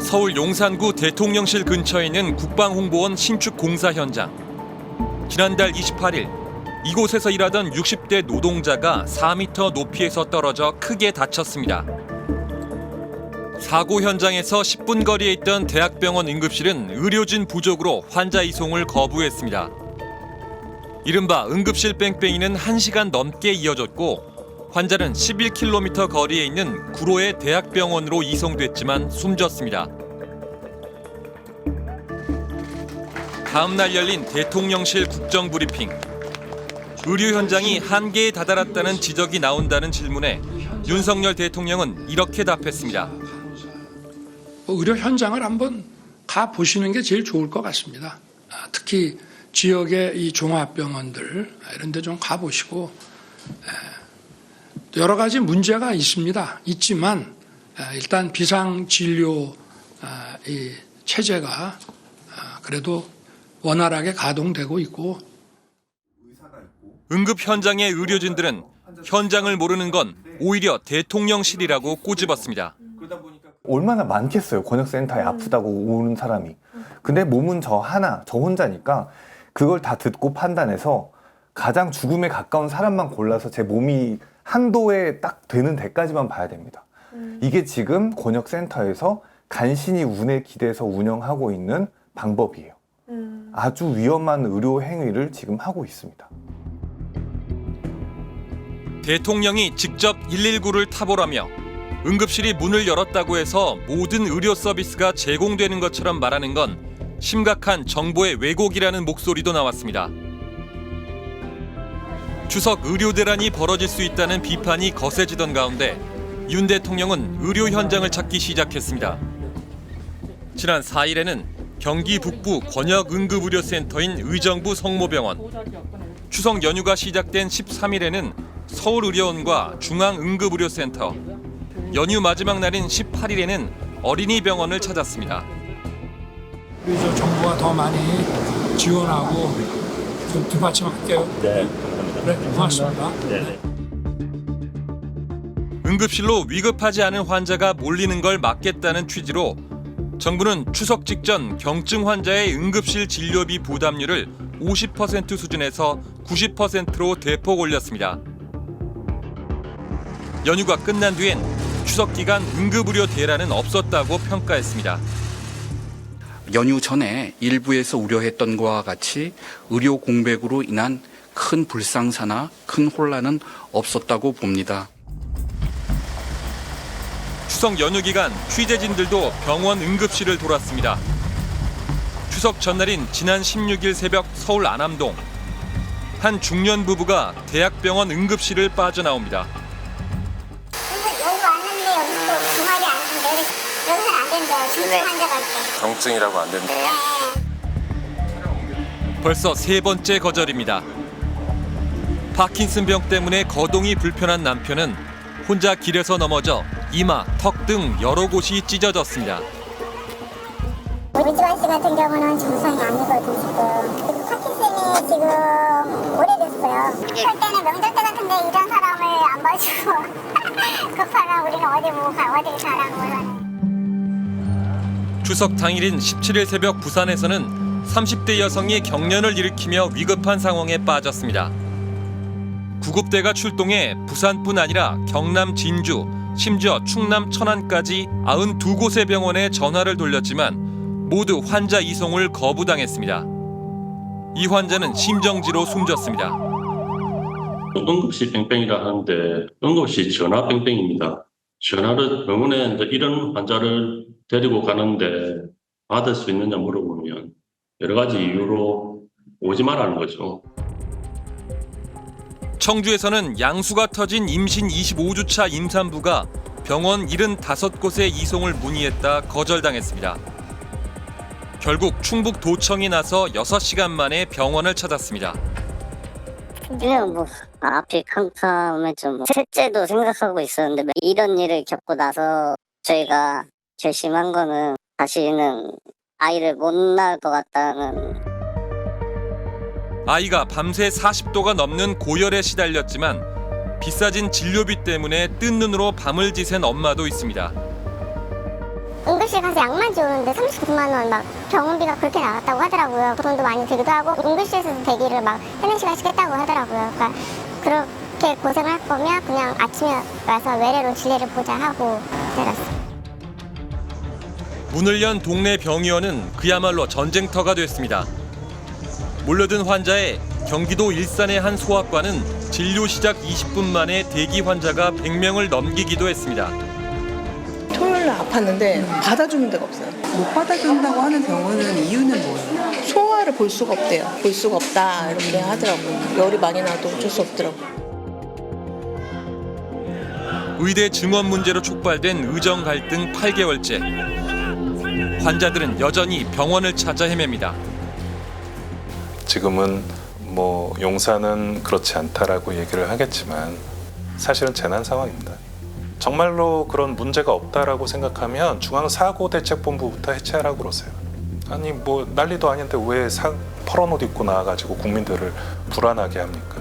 서울 용산구 대통령실 근처에 있는 국방홍보원 신축 공사 현장. 지난달 28일 이곳에서 일하던 60대 노동자가 4m 높이에서 떨어져 크게 다쳤습니다. 사고 현장에서 10분 거리에 있던 대학병원 응급실은 의료진 부족으로 환자 이송을 거부했습니다. 이른바 응급실 뺑뺑이는 1시간 넘게 이어졌고 환자는 11km 거리에 있는 구로의 대학병원으로 이송됐지만 숨졌습니다. 다음 날 열린 대통령실 국정브리핑. 의료 현장이 한계에 다다랐다는 지적이 나온다는 질문에 윤석열 대통령은 이렇게 답했습니다. 의료 현장을 한번 가보시는 게 제일 좋을 것 같습니다. 특히 지역의 이 종합병원들 이런 데 좀 가보시고 여러 가지 문제가 있지만 일단 비상진료 이 체제가 그래도 원활하게 가동되고 있고 응급 현장의 의료진들은 현장을 모르는 건 오히려 대통령실이라고 꼬집었습니다. 얼마나 많겠어요. 권역센터에 아프다고 오는 사람이. 근데 몸은 저 혼자니까 그걸 다 듣고 판단해서 가장 죽음에 가까운 사람만 골라서 제 몸이 한도에 딱 되는 데까지만 봐야 됩니다. 이게 지금 권역센터에서 간신히 운에 기대서 운영하고 있는 방법이에요. 아주 위험한 의료 행위를 지금 하고 있습니다. 대통령이 직접 119를 타보라며 응급실이 문을 열었다고 해서 모든 의료 서비스가 제공되는 것처럼 말하는 건 심각한 정보의 왜곡이라는 목소리도 나왔습니다. 추석 의료 대란이 벌어질 수 있다는 비판이 거세지던 가운데 윤 대통령은 의료 현장을 찾기 시작했습니다. 지난 4일에는 경기 북부 권역응급의료센터인 의정부 성모병원, 추석 연휴가 시작된 13일에는 서울의료원과 중앙응급의료센터, 연휴 마지막 날인 18일에는 어린이병원을 찾았습니다. 우리 정부가 더 많이 지원하고 좀 뒷받침할게요. 네. 그래, 고맙습니다. 네. 응급실로 위급하지 않은 환자가 몰리는 걸 막겠다는 취지로 정부는 추석 직전 경증 환자의 응급실 진료비 부담률을 50% 수준에서 90%로 대폭 올렸습니다. 연휴가 끝난 뒤엔 추석 기간 응급의료 대란은 없었다고 평가했습니다. 연휴 전에 일부에서 우려했던 것과 같이 의료 공백으로 인한 큰 불상사나 큰 혼란은 없었다고 봅니다. 추석 연휴 기간 취재진들도 병원 응급실을 돌았습니다. 추석 전날인 지난 16일 새벽 서울 안암동. 한 중년 부부가 대학병원 응급실을 빠져나옵니다. 여기 왔는데 여기서 주말이 아닌데 여기서는 안 된대요. 중증 환자가 있대. 경증이라고 안 된다. 벌써 세 번째 거절입니다. 파킨슨병 때문에 거동이 불편한 남편은 혼자 길에서 넘어져 이마, 턱 등 여러 곳이 찢어졌습니다. 우리 집 아저씨 같은 경우는 증상이 아니거든 지금. 그리고 파킨슨이 지금 오래됐어요. 설 때는 명절 때 같은데 이런 사람을 안 봐주고 급하면 우리는 어디 가라고 그러네. 추석 당일인 17일 새벽 부산에서는 30대 여성이 경련을 일으키며 위급한 상황에 빠졌습니다. 구급대가 출동해 부산뿐 아니라 경남 진주, 심지어 충남 천안까지 92곳의 병원에 전화를 돌렸지만 모두 환자 이송을 거부당했습니다. 이 환자는 심정지로 숨졌습니다. 응급실 뺑뺑이라 하는데 응급실 전화 뺑뺑입니다. 전화를 병원에 이런 환자를 데리고 가는데 받을 수 있느냐 물어보면 여러 가지 이유로 오지 말라는 거죠. 청주에서는 양수가 터진 임신 25주차 임산부가 병원 75곳에 이송을 문의했다 거절당했습니다. 결국 충북도청이 나서 6시간 만에 병원을 찾았습니다. 그냥 앞이 캄캄해 좀 셋째도 생각하고 있었는데 이런 일을 겪고 나서 저희가 결심한 거는 다시는 아이를 못 낳을 것 같다는. 아이가 밤새 40도가 넘는 고열에 시달렸지만 비싸진 진료비 때문에 뜬 눈으로 밤을 지샌 엄마도 있습니다. 응급실 가서 약만 지우는데 39만 원 막 병원비가 그렇게 나갔다고 하더라고요. 돈도 많이 들기도 하고 응급실에서도 대기를 막 3-4시간씩 했다고 하더라고요. 그러니까 그렇게 고생할 거면 그냥 아침에 와서 외래로 진료를 보자 하고 내렸어요. 문을 연 동네 병의원은 그야말로 전쟁터가 됐습니다. 몰려든 환자에 경기도 일산의 한 소아과는 진료 시작 20분 만에 대기 환자가 100명을 넘기기도 했습니다. 토요일 날 아팠는데 받아주는 데가 없어요. 못 받아준다고 하는 병원은 이유는 뭐예요? 소아를 볼 수가 없대요. 볼 수가 없다 이렇게 하더라고요. 열이 많이 나도 어쩔 수 없더라고요. 의대 증원 문제로 촉발된 의정 갈등 8개월째. 환자들은 여전히 병원을 찾아 헤맵니다. 지금은 뭐 용산은 그렇지 않다라고 얘기를 하겠지만 사실은 재난 상황입니다. 정말로 그런 문제가 없다라고 생각하면 중앙사고대책본부부터 해체하라고 그러세요. 아니 뭐 난리도 아닌데 왜 펄은 옷 입고 나와가지고 국민들을 불안하게 합니까?